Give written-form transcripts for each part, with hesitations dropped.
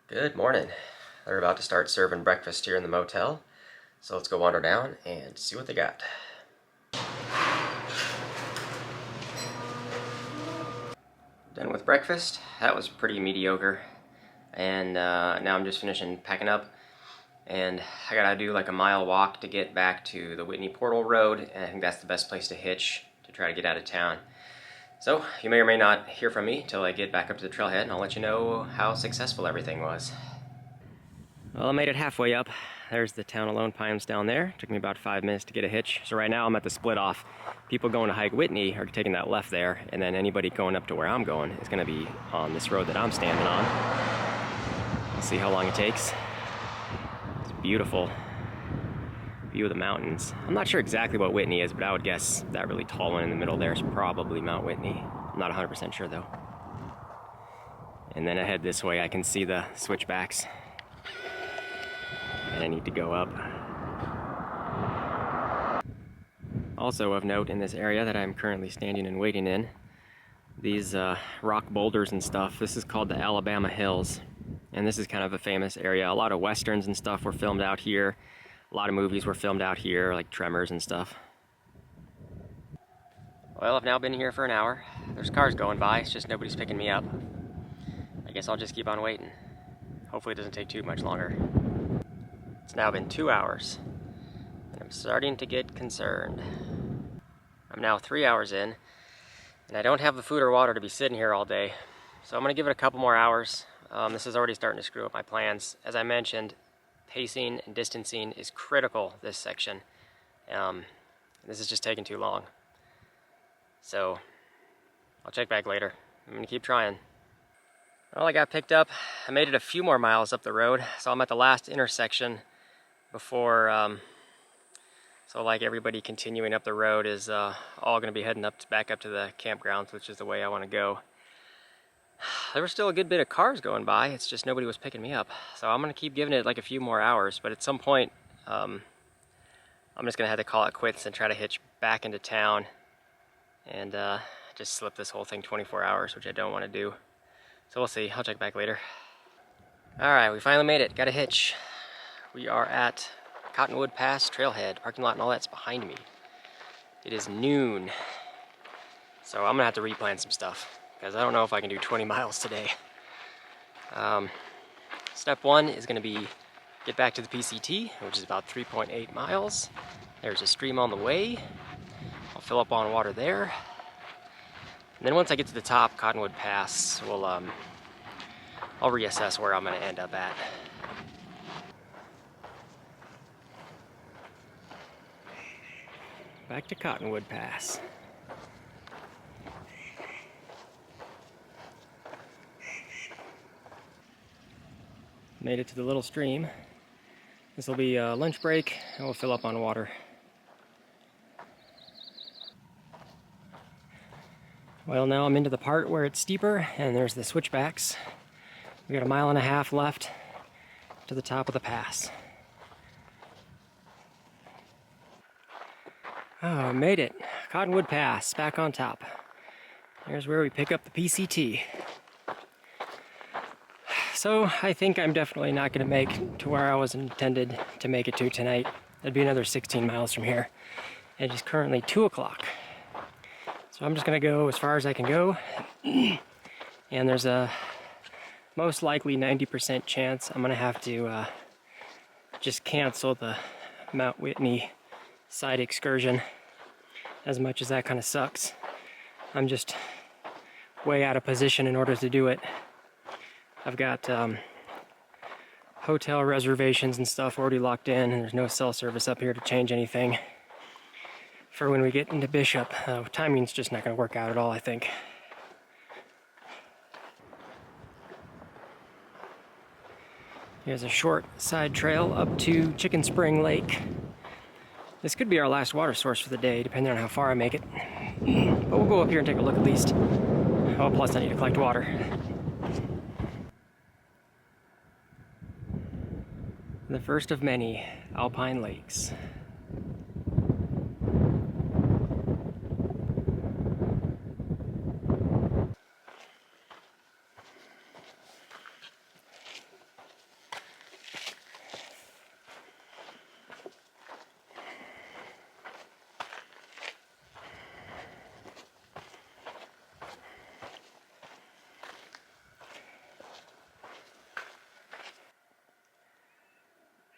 Good morning. They're about to start serving breakfast here in the motel, so let's go wander down and see what they got. Done with breakfast. That was pretty mediocre, and now I'm just finishing packing up, and I gotta do like a mile walk to get back to the Whitney Portal Road, and I think that's the best place to hitch to try to get out of town. So you may or may not hear from me till I get back up to the trailhead, and I'll let you know how successful everything was. Well, I made it halfway up. There's the town of Lone Pines down there. Took me about 5 minutes to get a hitch. So right now I'm at the split off. People going to hike Whitney are taking that left there, and then anybody going up to where I'm going is going to be on this road that I'm standing on. We'll see how long it takes. It's beautiful. View of the mountains. I'm not sure exactly what Whitney is, but I would guess that really tall one in the middle there is probably Mount Whitney. I'm not 100% sure though. And then I head this way, I can see the switchbacks. And I need to go up. Also of note in this area that I'm currently standing and waiting in, these rock boulders and stuff, this is called the Alabama Hills. And this is kind of a famous area. A lot of westerns and stuff were filmed out here. A lot of movies were filmed out here, like Tremors and stuff. Well, I've now been here for an hour. There's cars going by, it's just nobody's picking me up. I guess I'll just keep on waiting. Hopefully it doesn't take too much longer. It's now been 2 hours, and I'm starting to get concerned. I'm now 3 hours in, and I don't have the food or water to be sitting here all day. So I'm gonna give it a couple more hours. This is already starting to screw up my plans. As I mentioned, pacing and distancing is critical this section. This is just taking too long. So I'll check back later. I'm gonna keep trying. Well, I got picked up. I made it a few more miles up the road, so I'm at the last intersection before, so like everybody continuing up the road is all gonna be heading back up to the campgrounds, which is the way I wanna go. There was still a good bit of cars going by, it's just nobody was picking me up. So I'm gonna keep giving it like a few more hours, but at some point, I'm just gonna have to call it quits and try to hitch back into town and just slip this whole thing 24 hours, which I don't wanna do. So we'll see, I'll check back later. All right, we finally made it, got a hitch. We are at Cottonwood Pass Trailhead, parking lot and all that's behind me. It is noon, so I'm gonna have to replan some stuff because I don't know if I can do 20 miles today. Step one is gonna be get back to the PCT, which is about 3.8 miles. There's a stream on the way. I'll fill up on water there. And then once I get to the top, Cottonwood Pass, I'll reassess where I'm gonna end up at. Back to Cottonwood Pass. Made it to the little stream. This will be a lunch break, and we'll fill up on water. Well, now I'm into the part where it's steeper, and there's the switchbacks. We got 1.5 miles left to the top of the pass. Oh, made it. Cottonwood Pass, back on top. Here's where we pick up the PCT. So I think I'm definitely not going to make to where I was intended to make it to tonight. That'd be another 16 miles from here. It is currently 2 o'clock. So I'm just going to go as far as I can go. And there's a most likely 90% chance I'm going to have to just cancel the Mount Whitney side excursion. As much as that kind of sucks, I'm just way out of position in order to do it. I've got hotel reservations and stuff already locked in, and there's no cell service up here to change anything for when we get into Bishop. Timing's just not going to work out at all, I think. Here's a short side trail up to Chicken Spring Lake. This could be our last water source for the day, depending on how far I make it. But we'll go up here and take a look at least. Oh, plus I need to collect water. The first of many alpine lakes.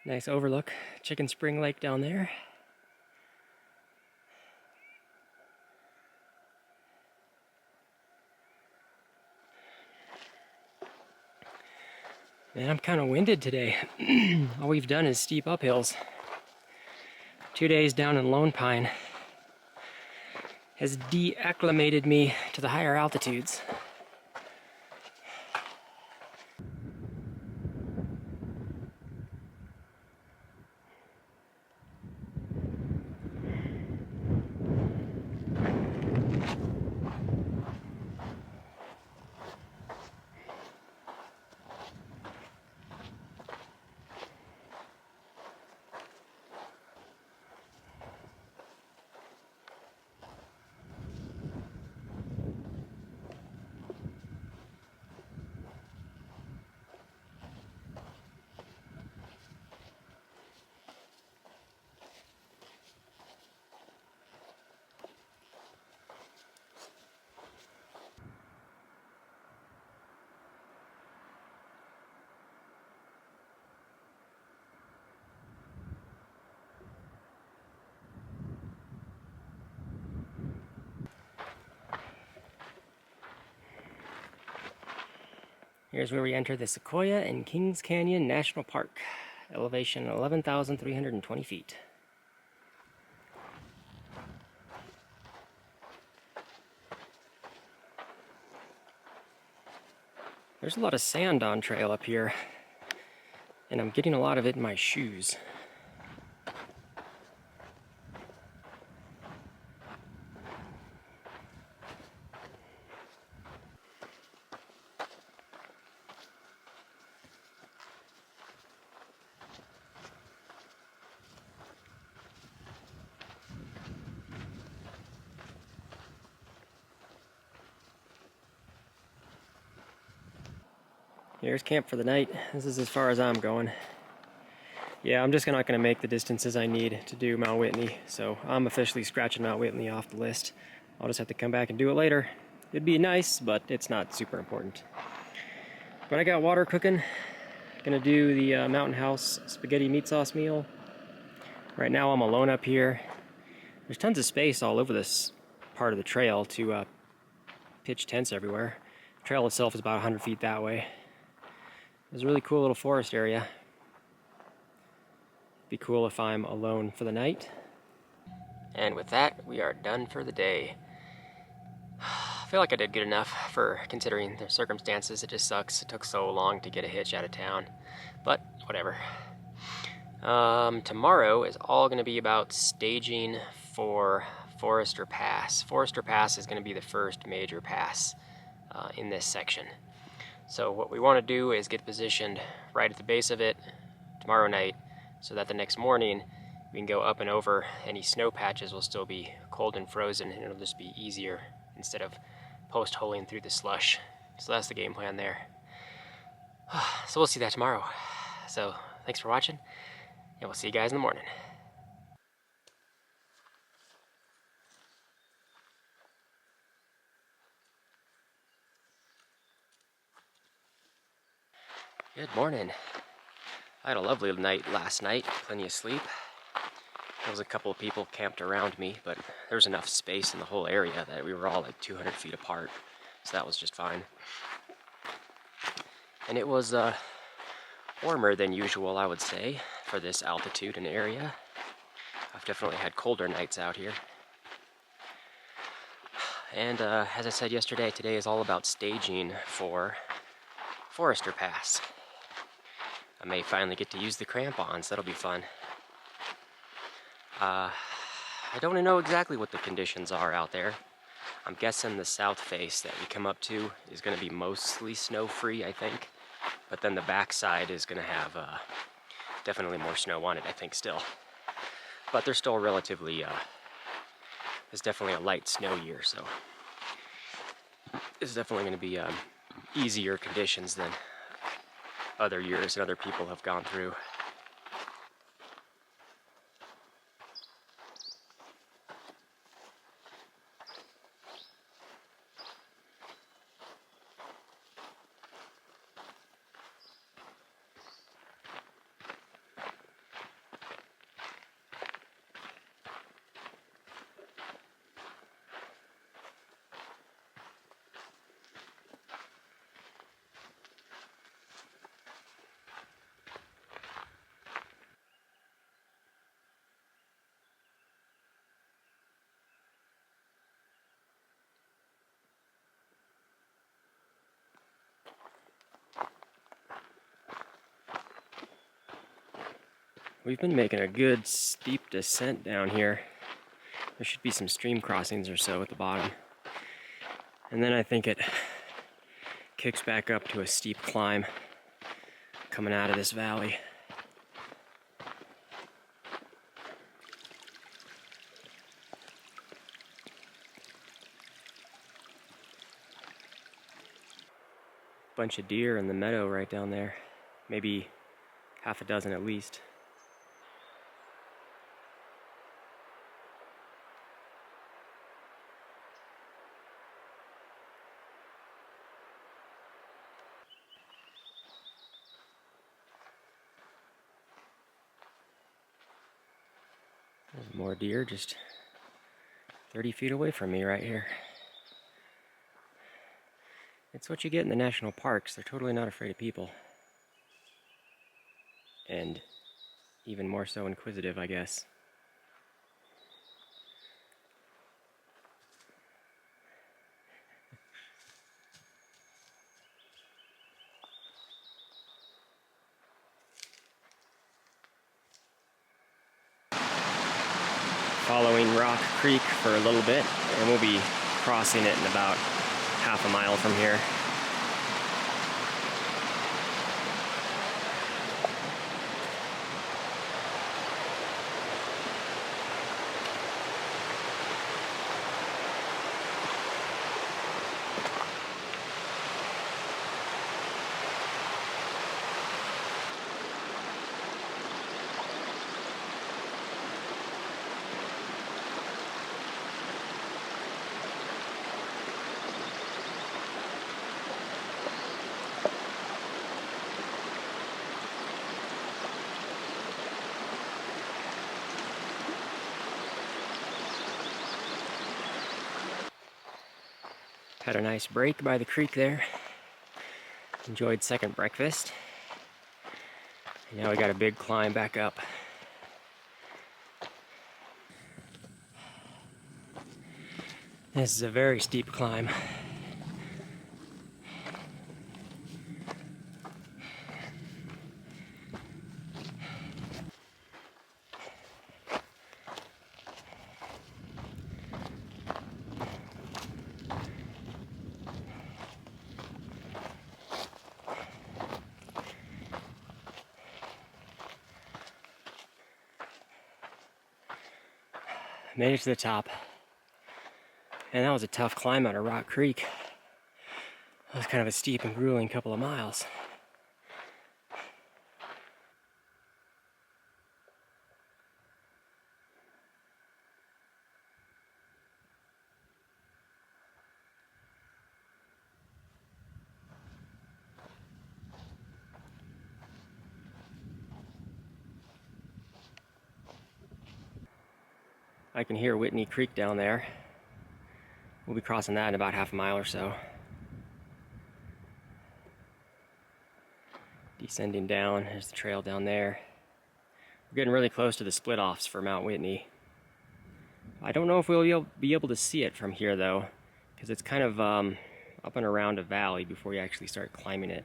Nice overlook, Chicken Spring Lake down there. Man, I'm kind of winded today. All we've done is steep uphills. 2 days down in Lone Pine has deacclimated me to the higher altitudes. Here's where we enter the Sequoia and Kings Canyon National Park. Elevation 11,320 feet. There's a lot of sand on trail up here, and I'm getting a lot of it in my shoes. Here's camp for the night. This is as far as I'm going. Yeah, I'm just not going to make the distances I need to do Mount Whitney, so I'm officially scratching Mount Whitney off the list. I'll just have to come back and do it later. It'd be nice, but it's not super important. But I got water cooking. Gonna do the Mountain House spaghetti meat sauce meal. Right now I'm alone up here. There's tons of space all over this part of the trail to pitch tents everywhere. The trail itself is about 100 feet that way. There's a really cool little forest area. Be cool if I'm alone for the night. And with that, we are done for the day. I feel like I did good enough for considering the circumstances. It just sucks. It took so long to get a hitch out of town, but whatever. Tomorrow is all going to be about staging for Forester Pass. Forester Pass is going to be the first major pass in this section. So what we want to do is get positioned right at the base of it tomorrow night, so that the next morning we can go up and over. Any snow patches will still be cold and frozen, and it'll just be easier instead of post-holing through the slush. So that's the game plan there. So we'll see that tomorrow. So thanks for watching, and we'll see you guys in the morning. Good morning. I had a lovely night last night, plenty of sleep. There was a couple of people camped around me, but there was enough space in the whole area that we were all like 200 feet apart, so that was just fine. And it was warmer than usual, I would say, for this altitude and area. I've definitely had colder nights out here. And as I said yesterday, today is all about staging for Forester Pass. I may finally get to use the crampons. That'll be fun. I don't know exactly what the conditions are out there. I'm guessing the south face that we come up to is going to be mostly snow-free, I think. But then the backside is going to have definitely more snow on it, I think, still. But there's still relatively, it's definitely a light snow year, so it's definitely going to be easier conditions than other years that other people have gone through. We've been making a good steep descent down here. There should be some stream crossings or so at the bottom. And then I think it kicks back up to a steep climb coming out of this valley. Bunch of deer in the meadow right down there. Maybe half a dozen at least. There's more deer just 30 feet away from me right here. It's what you get in the national parks. They're totally not afraid of people. And even more so inquisitive, I guess. Following Rock Creek for a little bit, and we'll be crossing it in about half a mile from here. Had a nice break by the creek there. Enjoyed second breakfast. And now we got a big climb back up. This is a very steep climb. Made it to the top. And that was a tough climb out of Rock Creek. That was kind of a steep and grueling couple of miles. I can hear Whitney Creek down there. We'll be crossing that in about half a mile or so. Descending down, there's the trail down there. We're getting really close to the split-offs for Mount Whitney. I don't know if we'll be able to see it from here though, because it's kind of up and around a valley before you actually start climbing it.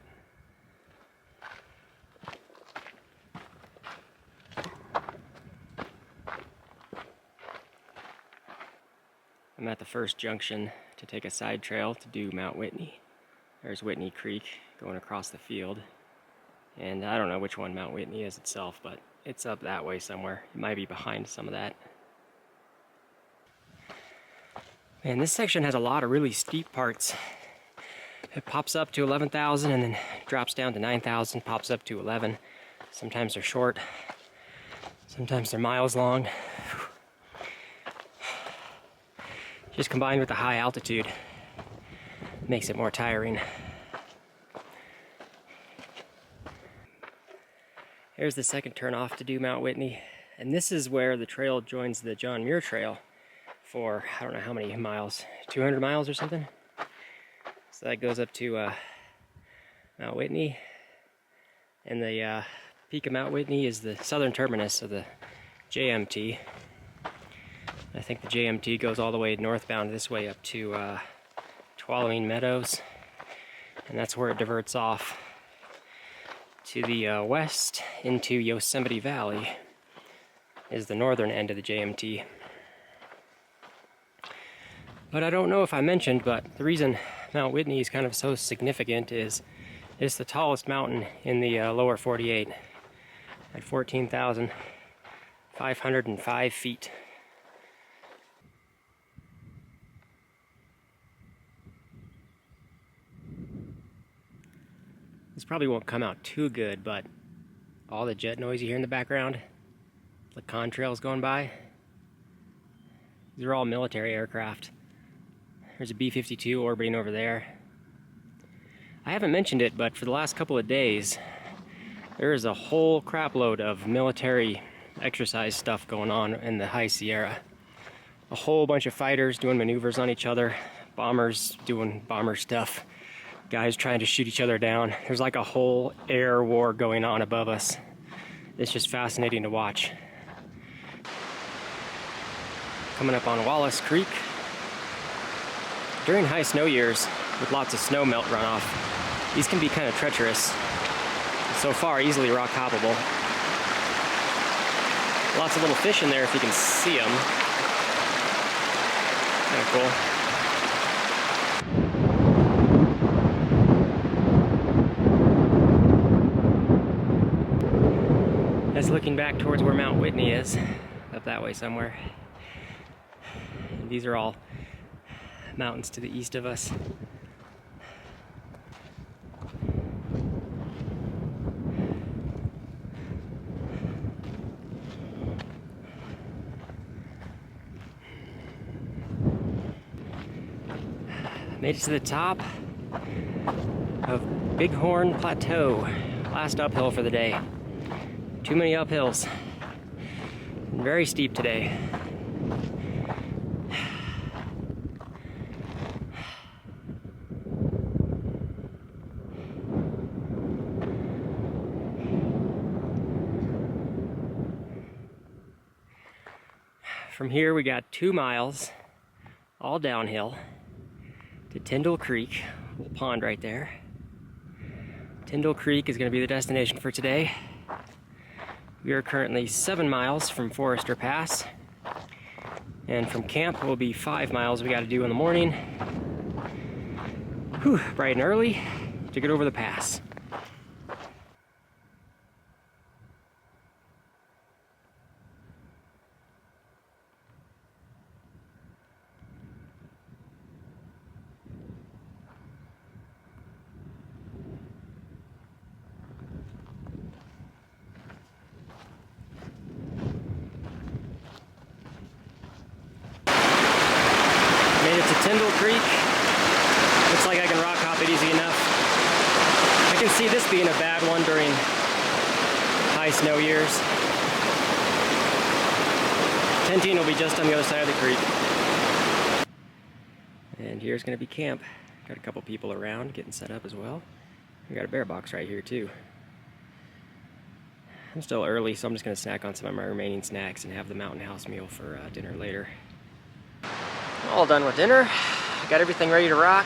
I'm at the first junction to take a side trail to do Mount Whitney. There's Whitney Creek going across the field. And I don't know which one Mount Whitney is itself, but it's up that way somewhere. It might be behind some of that. And this section has a lot of really steep parts. It pops up to 11,000 and then drops down to 9,000, pops up to 11. Sometimes they're short, sometimes they're miles long. Just combined with the high altitude, makes it more tiring. Here's the second turnoff to do Mount Whitney. And this is where the trail joins the John Muir Trail for, I don't know how many miles, 200 miles or something. So that goes up to Mount Whitney. And the peak of Mount Whitney is the southern terminus of the JMT. I think the JMT goes all the way northbound this way up to Tuolumne Meadows, and that's where it diverts off to the west into Yosemite Valley. is the northern end of the JMT. But I don't know if I mentioned, but the reason Mount Whitney is kind of so significant is it's the tallest mountain in the lower 48 at 14,505 feet. This probably won't come out too good, but all the jet noise you hear in the background, the contrails going by, these are all military aircraft. There's a B-52 orbiting over there. I haven't mentioned it, but for the last couple of days, there is a whole crap load of military exercise stuff going on in the High Sierra. A whole bunch of fighters doing maneuvers on each other, bombers doing bomber stuff, guys trying to shoot each other down. There's like a whole air war going on above us. It's just fascinating to watch. Coming up on Wallace Creek. During high snow years, with lots of snow melt runoff, these can be kind of treacherous. So far, easily rock hoppable. Lots of little fish in there if you can see them. Kind of cool. That's looking back towards where Mount Whitney is, up that way somewhere. These are all mountains to the east of us. Made it to the top of Big Horn Plateau. Last uphill for the day. Too many uphills. Very steep today. From here we got 2 miles, all downhill, to Tyndall Creek, a little pond right there. Tyndall Creek is going to be the destination for today. We are currently 7 miles from Forester Pass, and from camp will be 5 miles we got to do in the morning. Whew, bright and early to get over the pass. Made it to Tyndall Creek. Looks like I can rock hop it easy enough. I can see this being a bad one during high snow years. Tenteen will be just on the other side of the creek. And here's going to be camp. Got a couple people around getting set up as well. We got a bear box right here too. I'm still early, so I'm just going to snack on some of my remaining snacks and have the mountain house meal for dinner later. All done with dinner. Got everything ready to rock.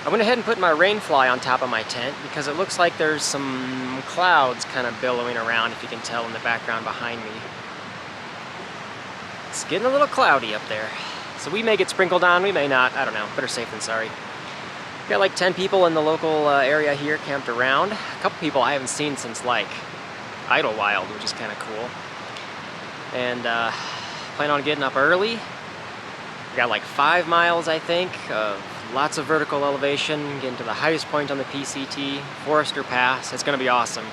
I went ahead and put my rain fly on top of my tent because it looks like there's some clouds kind of billowing around, if you can tell in the background behind me. It's getting a little cloudy up there. So we may get sprinkled on, we may not, I don't know. Better safe than sorry. Got like 10 people in the local area here camped around. A couple people I haven't seen since like Idlewild, which is kind of cool. And plan on getting up early. We got like 5 miles, I think, of lots of vertical elevation, getting to the highest point on the PCT, Forester Pass. It's going to be awesome.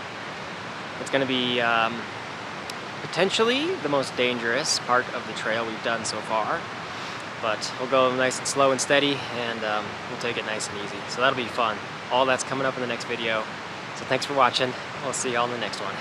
It's going to be potentially the most dangerous part of the trail we've done so far. But we'll go nice and slow and steady, and we'll take it nice and easy. So that'll be fun. All that's coming up in the next video. So thanks for watching. We'll see y'all in the next one.